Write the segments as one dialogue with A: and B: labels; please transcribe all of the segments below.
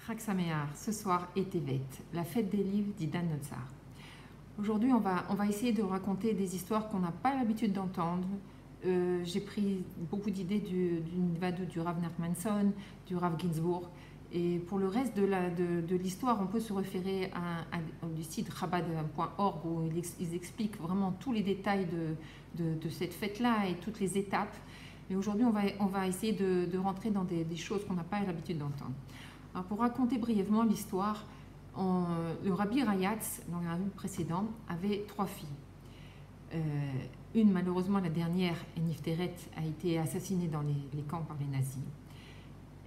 A: Chag Sameach, ce soir est Tevet, la fête des livres d'Idan Notzar. Aujourd'hui, on va essayer de raconter des histoires qu'on n'a pas l'habitude d'entendre. J'ai pris beaucoup d'idées du Nivado du Rav Nachmanson, du Rav Ginsburg. Et pour le reste de l'histoire, on peut se référer du site chabad.org où ils expliquent vraiment tous les détails de cette fête-là et toutes les étapes. Mais aujourd'hui, on va essayer de rentrer dans des choses qu'on n'a pas l'habitude d'entendre. Alors, pour raconter brièvement l'histoire, le Rabbi Rayatz, dans le rabbi précédent, avait 3 filles. Une, malheureusement, la dernière, Nifteret, a été assassinée dans les camps par les nazis.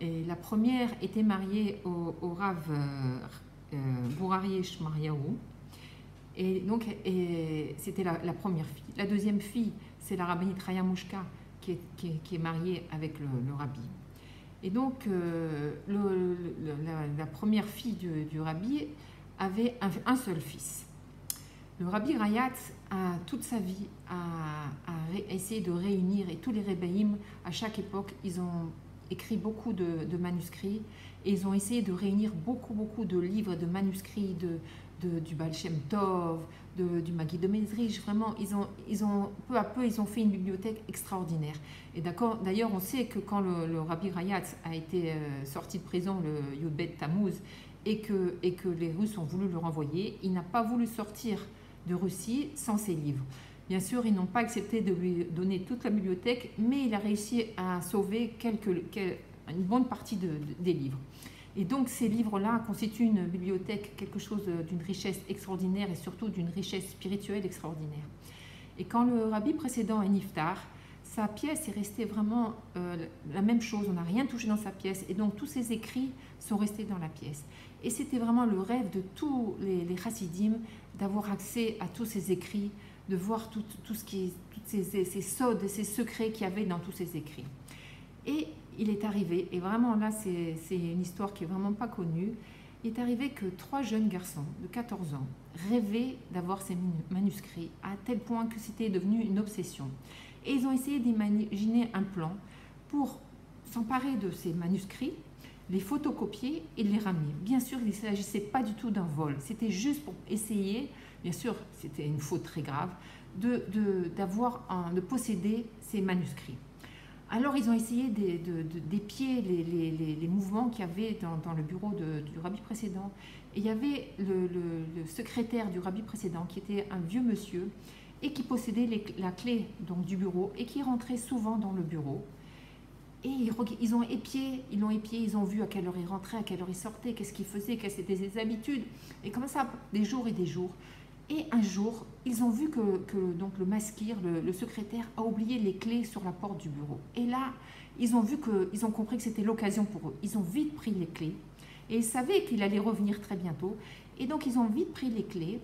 A: Et la première était mariée au Rav Bourarié Shmariaou. Et donc, c'était la première fille. La deuxième fille, c'est la rabbinite Raya Mouchka, qui est mariée avec le rabbi. Et donc, la première fille du rabbi avait un seul fils. Le rabbi Rayatz, toute sa vie, a essayé de réunir, et tous les rebbeim, à chaque époque, ils ont écrit beaucoup de manuscrits, et ils ont essayé de réunir beaucoup de livres, de manuscrits du Baal Shem Tov, du Maggid de Mezrich. Vraiment, ils ont peu à peu, ils ont fait une bibliothèque extraordinaire. Et d'ailleurs, on sait que quand le Rabbi Rayatz a été sorti de prison, le Yud Bet Tammuz, et que les Russes ont voulu le renvoyer, il n'a pas voulu sortir de Russie sans ses livres. Bien sûr, ils n'ont pas accepté de lui donner toute la bibliothèque, mais il a réussi à sauver une bonne partie des livres. Et donc ces livres-là constituent une bibliothèque, quelque chose d'une richesse extraordinaire et surtout d'une richesse spirituelle extraordinaire. Et quand le rabbi précédent est niftar, sa pièce est restée vraiment la même chose, on n'a rien touché dans sa pièce, et donc tous ses écrits sont restés dans la pièce. Et c'était vraiment le rêve de tous les chassidim d'avoir accès à tous ces écrits, de voir tout ce qui, toutes ces sodes, ces secrets qu'il y avait dans tous ces écrits. Et il est arrivé, et vraiment là c'est une histoire qui est vraiment pas connue, il est arrivé que 3 jeunes garçons de 14 ans rêvaient d'avoir ces manuscrits à tel point que c'était devenu une obsession. Et ils ont essayé d'imaginer un plan pour s'emparer de ces manuscrits, les photocopier et les ramener. Bien sûr, il ne s'agissait pas du tout d'un vol, c'était juste pour essayer, bien sûr c'était une faute très grave, de posséder ces manuscrits. Alors ils ont essayé d'épier les mouvements qu'il y avait dans le bureau du rabbi précédent. Et il y avait le secrétaire du rabbi précédent qui était un vieux monsieur et qui possédait la clé donc, du bureau et qui rentrait souvent dans le bureau. Et ils l'ont épié, ils ont vu à quelle heure il rentrait, à quelle heure il sortait, qu'est-ce qu'il faisait, quelles étaient ses habitudes. Et comme ça, des jours et des jours. Et un jour, ils ont vu que donc le maskir, le secrétaire, a oublié les clés sur la porte du bureau. Et là, ils ont compris que c'était l'occasion pour eux. Ils ont vite pris les clés et ils savaient qu'il allait revenir très bientôt. Et donc, ils ont vite pris les clés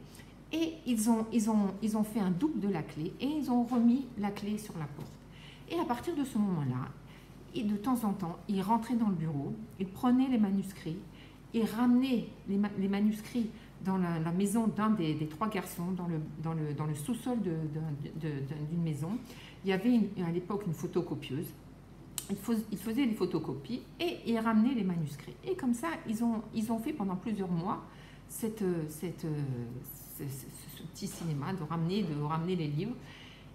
A: et ils ont fait un double de la clé et ils ont remis la clé sur la porte. Et à partir de ce moment-là, et de temps en temps, ils rentraient dans le bureau, ils prenaient les manuscrits et ramenaient les manuscrits dans la maison d'un des 3 garçons, dans le sous-sol d'une maison. Il y avait à l'époque une photocopieuse. Ils faisaient les photocopies et ils ramenaient les manuscrits. Et comme ça, ils ont fait pendant plusieurs mois ce petit cinéma de ramener les livres.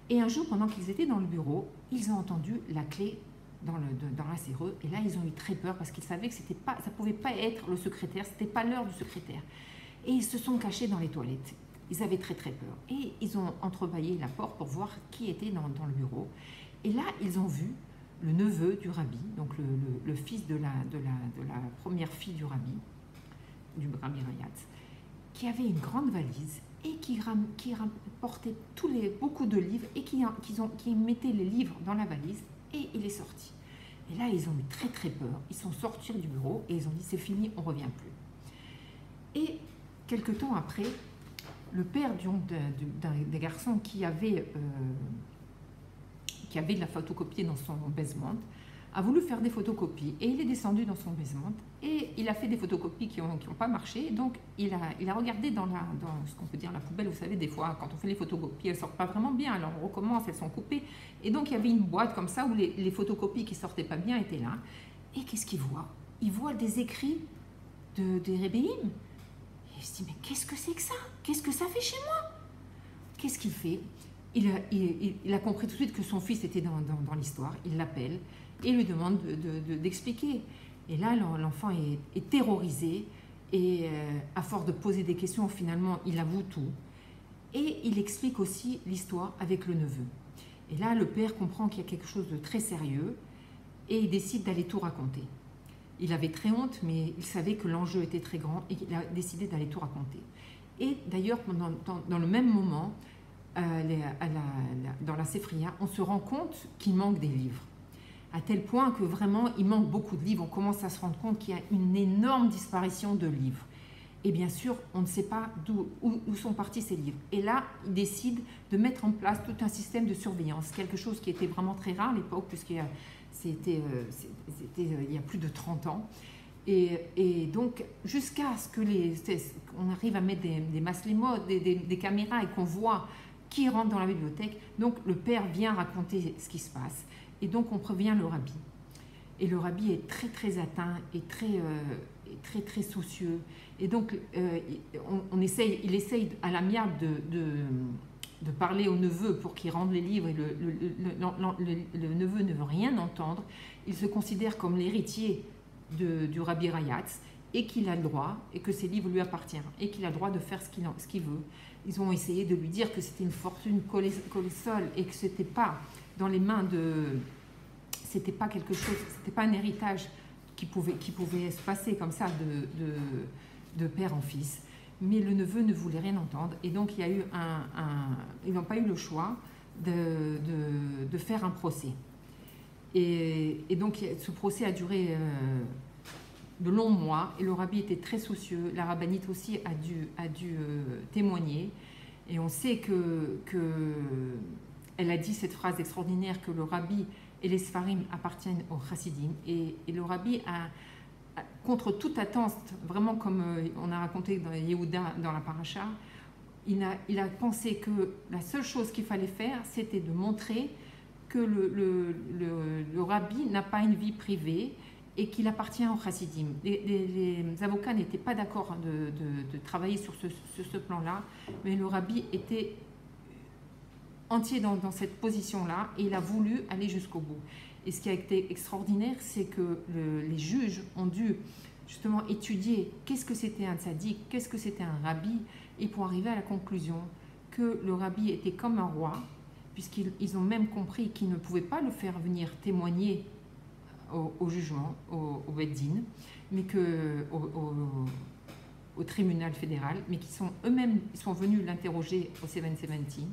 A: Et un jour, pendant qu'ils étaient dans le bureau, ils ont entendu la clé dans la serrure. Et là, ils ont eu très peur parce qu'ils savaient que ça ne pouvait pas être le secrétaire, ce n'était pas l'heure du secrétaire. Et ils se sont cachés dans les toilettes. Ils avaient très peur. Et ils ont entrebâillé la porte pour voir qui était dans le bureau. Et là, ils ont vu le neveu du rabbi, donc le fils de la première fille du rabbi Rayatz, qui avait une grande valise et qui portait beaucoup de livres et qui mettait les livres dans la valise et il est sorti. Et là, ils ont eu très peur. Ils sont sortis du bureau et ils ont dit c'est fini, on ne revient plus. Et quelque temps après, le père des garçons qui avait de la photocopie dans son basement a voulu faire des photocopies et il est descendu dans son basement et il a fait des photocopies qui n'ont pas marché. Donc il a regardé dans ce qu'on peut dire la poubelle. Vous savez, des fois quand on fait les photocopies elles ne sortent pas vraiment bien, alors on recommence, elles sont coupées. Et donc il y avait une boîte comme ça où les photocopies qui ne sortaient pas bien étaient là. Et qu'est-ce qu'il voit? Il voit des écrits des Rébéim. Et il se dit, mais qu'est-ce que c'est que ça? Qu'est-ce que ça fait chez moi? Qu'est-ce qu'il fait? Il a compris tout de suite que son fils était dans l'histoire. Il l'appelle et lui demande d'expliquer. Et là, l'enfant est terrorisé et à force de poser des questions, finalement, il avoue tout. Et il explique aussi l'histoire avec le neveu. Et là, le père comprend qu'il y a quelque chose de très sérieux et il décide d'aller tout raconter. Il avait très honte, mais il savait que l'enjeu était très grand et il a décidé d'aller tout raconter. Et d'ailleurs, dans le même moment, dans la Sefria, on se rend compte qu'il manque des livres. À tel point que vraiment, il manque beaucoup de livres. On commence à se rendre compte qu'il y a une énorme disparition de livres. Et bien sûr, on ne sait pas où sont partis ces livres. Et là, il décide de mettre en place tout un système de surveillance, quelque chose qui était vraiment très rare à l'époque, puisqu'il c'était il y a plus de 30 ans. Et donc, jusqu'à ce qu'on arrive à mettre des maslémos, des caméras et qu'on voit qui rentre dans la bibliothèque. Donc, le père vient raconter ce qui se passe. Et donc, on prévient le rabbi. Et le rabbi est très, très atteint et très, très soucieux. Et donc, il essaye à l'amiable de parler au neveu pour qu'il rende les livres. Et le neveu ne veut rien entendre. Il se considère comme l'héritier du rabbi Rayatz et qu'il a le droit, et que ces livres lui appartiennent, et qu'il a le droit de faire ce qu'il veut. Ils ont essayé de lui dire que c'était une fortune colossale et que c'était pas dans les mains c'était pas quelque chose, c'était pas un héritage qui pouvait se passer comme ça de père en fils. Mais le neveu ne voulait rien entendre et donc il y a eu ils n'ont pas eu le choix de faire un procès. Et donc ce procès a duré de longs mois et le rabbi était très soucieux, la rabbinite aussi a dû témoigner et on sait elle a dit cette phrase extraordinaire que le rabbi et les Sfarim appartiennent aux Chassidim et le rabbi contre toute attente, vraiment comme on a raconté dans Yehuda dans la paracha, il a pensé que la seule chose qu'il fallait faire c'était de montrer que le rabbi n'a pas une vie privée et qu'il appartient au Chassidim. Les avocats n'étaient pas d'accord de travailler sur ce plan-là, mais le rabbi était entier dans cette position-là et il a voulu aller jusqu'au bout. Et ce qui a été extraordinaire, c'est que les juges ont dû justement étudier qu'est-ce que c'était un tzaddik, qu'est-ce que c'était un rabbi, et pour arriver à la conclusion que le rabbi était comme un roi, puisqu'ils ont même compris qu'ils ne pouvaient pas le faire venir témoigner au jugement, au Beddin, mais au tribunal fédéral, mais qui sont eux-mêmes sont venus l'interroger au 770.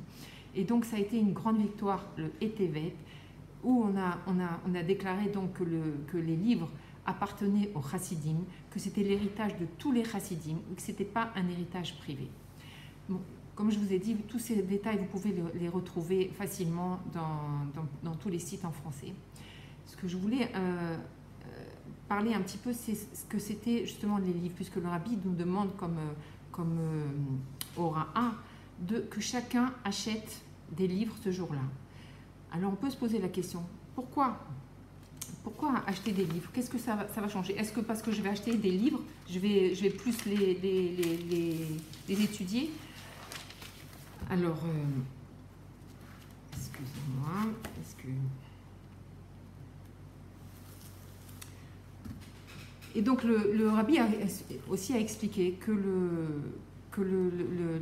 A: Et donc ça a été une grande victoire, le Etevet, où on a déclaré donc que les livres appartenaient aux Chassidim, que c'était l'héritage de tous les Chassidim, que ce n'était pas un héritage privé. Bon, comme je vous ai dit, tous ces détails, vous pouvez les retrouver facilement dans tous les sites en français. Ce que je voulais parler un petit peu, c'est ce que c'était justement les livres, puisque le rabbi nous demande comme Hora A, que chacun achète des livres ce jour-là. Alors on peut se poser la question, pourquoi acheter des livres? Qu'est-ce que ça va changer? Est-ce que parce que je vais acheter des livres, je vais plus les étudier? Alors, excusez-moi, Et donc le rabbi aussi a expliqué que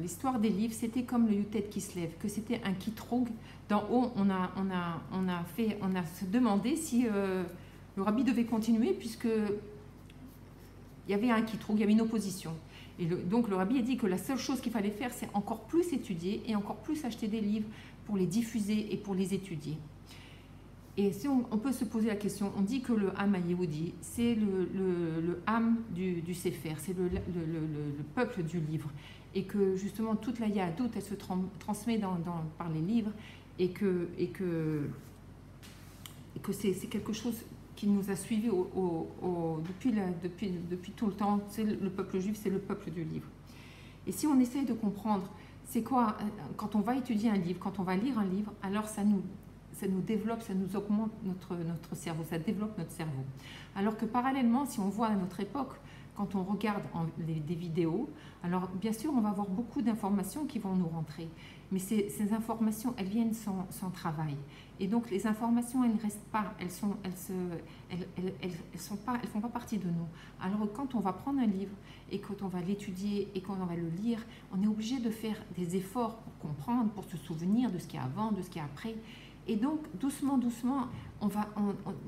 A: l'histoire des livres, c'était comme le Yutet qui se lève, que c'était un kitrog. D'en haut, on a se demandé si le rabbi devait continuer, puisque il y avait un kitrog, il y avait une opposition. Et donc le rabbi a dit que la seule chose qu'il fallait faire, c'est encore plus étudier et encore plus acheter des livres pour les diffuser et pour les étudier. Et si on peut se poser la question, on dit que le Ham Yehudi, c'est le Ham du Sefer, c'est le peuple du livre. Et que justement, toute la Yahadout, elle se transmet par les livres et que c'est quelque chose qui nous a suivis depuis tout le temps. C'est le peuple juif, c'est le peuple du livre. Et si on essaye de comprendre, c'est quoi, quand on va étudier un livre, quand on va lire un livre, alors ça nous développe, ça nous augmente notre cerveau, ça développe notre cerveau. Alors que parallèlement, si on voit à notre époque quand on regarde des vidéos, alors bien sûr, on va avoir beaucoup d'informations qui vont nous rentrer, mais ces informations, elles viennent sans travail. Et donc, les informations, elles ne restent pas, elles font pas partie de nous. Alors, quand on va prendre un livre et quand on va l'étudier et quand on va le lire, on est obligé de faire des efforts pour comprendre, pour se souvenir de ce qu'il y a avant, de ce qu'il y a après. Et donc, doucement, doucement,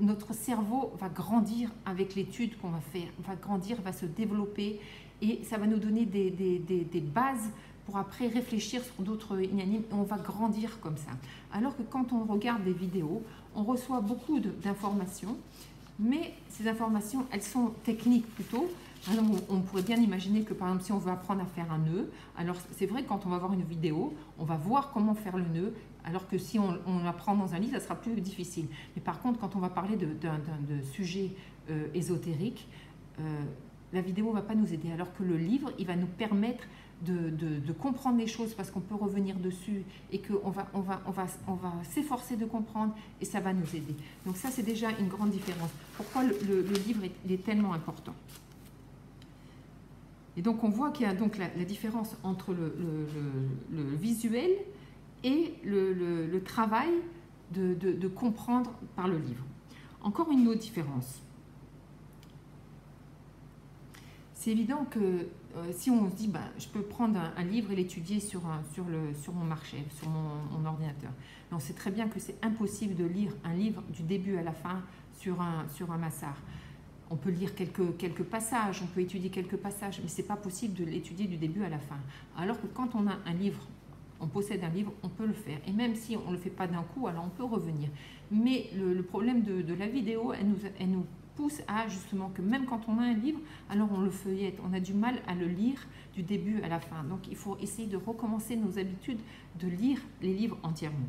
A: notre cerveau va grandir avec l'étude qu'on va faire, va grandir, va se développer, et ça va nous donner des bases pour après réfléchir sur d'autres inanimes, et on va grandir comme ça. Alors que quand on regarde des vidéos, on reçoit beaucoup d'informations, mais ces informations, elles sont techniques plutôt. Alors, on pourrait bien imaginer que, par exemple, si on veut apprendre à faire un nœud, alors c'est vrai que quand on va voir une vidéo, on va voir comment faire le nœud, alors que si on l'apprend dans un livre, ça sera plus difficile. Mais par contre, quand on va parler de sujets ésotériques, la vidéo ne va pas nous aider, alors que le livre, il va nous permettre de comprendre les choses parce qu'on peut revenir dessus et qu'on va s'efforcer de comprendre et ça va nous aider. Donc ça, c'est déjà une grande différence. Pourquoi le livre est tellement important? Et donc, on voit qu'il y a donc la différence entre le visuel et le travail de comprendre par le livre. Encore une autre différence. C'est évident que si on se dit, je peux prendre un livre et l'étudier sur mon marché, sur mon ordinateur. Non, c'est très bien que c'est impossible de lire un livre du début à la fin sur un massar. On peut lire quelques passages, on peut étudier quelques passages, mais ce n'est pas possible de l'étudier du début à la fin. Alors que quand on a un livre, on possède un livre, on peut le faire. Et même si on ne le fait pas d'un coup, alors on peut revenir. Mais le problème de la vidéo, elle nous pousse à justement que même quand on a un livre, alors on le feuillette, on a du mal à le lire du début à la fin. Donc il faut essayer de recommencer nos habitudes de lire les livres entièrement.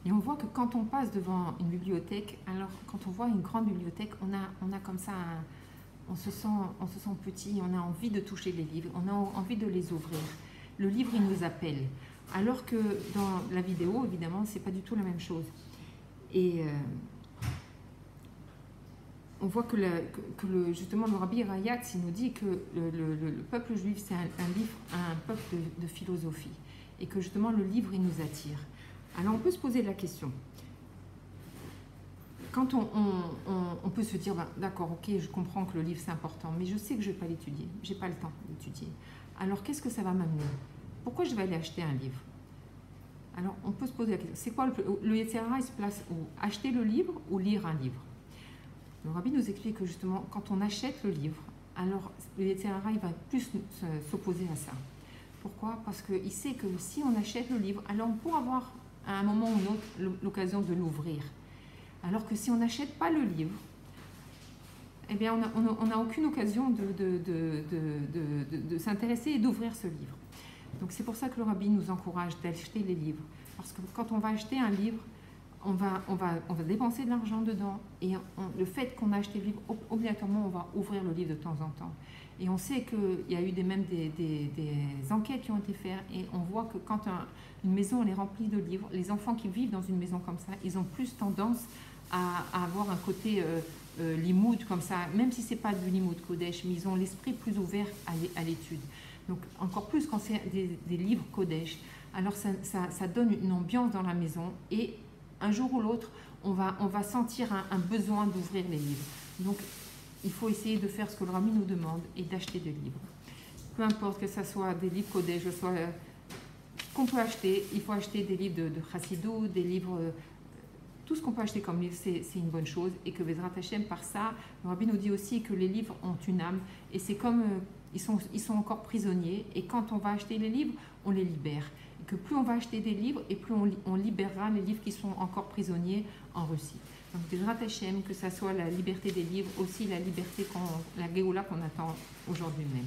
A: Et on voit que quand on passe devant une bibliothèque, alors quand on voit une grande bibliothèque, on a comme ça, on se sent petit, on a envie de toucher les livres, on a envie de les ouvrir. Le livre, il nous appelle. Alors que dans la vidéo, évidemment, c'est pas du tout la même chose. Et on voit que justement le Rabbi Rayatz, il nous dit que le peuple juif, c'est un peuple de philosophie. Et que justement le livre, il nous attire. Alors on peut se poser la question. Quand on peut se dire, d'accord, ok, je comprends que le livre c'est important, mais je sais que je ne vais pas l'étudier, je n'ai pas le temps d'étudier. Alors qu'est-ce que ça va m'amener? Pourquoi je vais aller acheter un livre? Alors on peut se poser la question, c'est quoi le Yetzer Hara, il se place où? Acheter le livre ou lire un livre? Le Rabbi nous explique que justement, quand on achète le livre, alors le Yetzer Hara, il va plus s'opposer à ça. Pourquoi? Parce qu'il sait que si on achète le livre, alors on pourra avoir à un moment ou un autre l'occasion de l'ouvrir. Alors que si on n'achète pas le livre, eh bien on n'a aucune occasion de s'intéresser et d'ouvrir ce livre. Donc c'est pour ça que le Rabbi nous encourage d'acheter les livres. Parce que quand on va acheter un livre, on va dépenser de l'argent dedans. Et le fait qu'on a acheté le livre, obligatoirement, on va ouvrir le livre de temps en temps. Et on sait qu'il y a eu même des enquêtes qui ont été faites. Et on voit que quand une maison elle est remplie de livres, les enfants qui vivent dans une maison comme ça, ils ont plus tendance à avoir un côté limoud comme ça. Même si ce n'est pas du limoud kodesh, mais ils ont l'esprit plus ouvert à l'étude. Donc encore plus quand c'est des livres kodesh. Alors ça donne une ambiance dans la maison. Et un jour ou l'autre, on va sentir un besoin d'ouvrir les livres. Donc, il faut essayer de faire ce que le Rabbi nous demande et d'acheter des livres. Peu importe que ce soit des livres Kodesh, soit qu'on peut acheter, il faut acheter des livres de Chassidou, des livres, tout ce qu'on peut acheter comme livre, c'est une bonne chose. Et que Bezrat Hashem, par ça, le Rabbi nous dit aussi que les livres ont une âme. Et c'est comme, ils sont encore prisonniers. Et quand on va acheter les livres, on les libère. Que plus on va acheter des livres et plus on libérera les livres qui sont encore prisonniers en Russie. Donc, Bezrat Hashem, que ça soit la liberté des livres, aussi la liberté, la Géoula qu'on attend aujourd'hui même.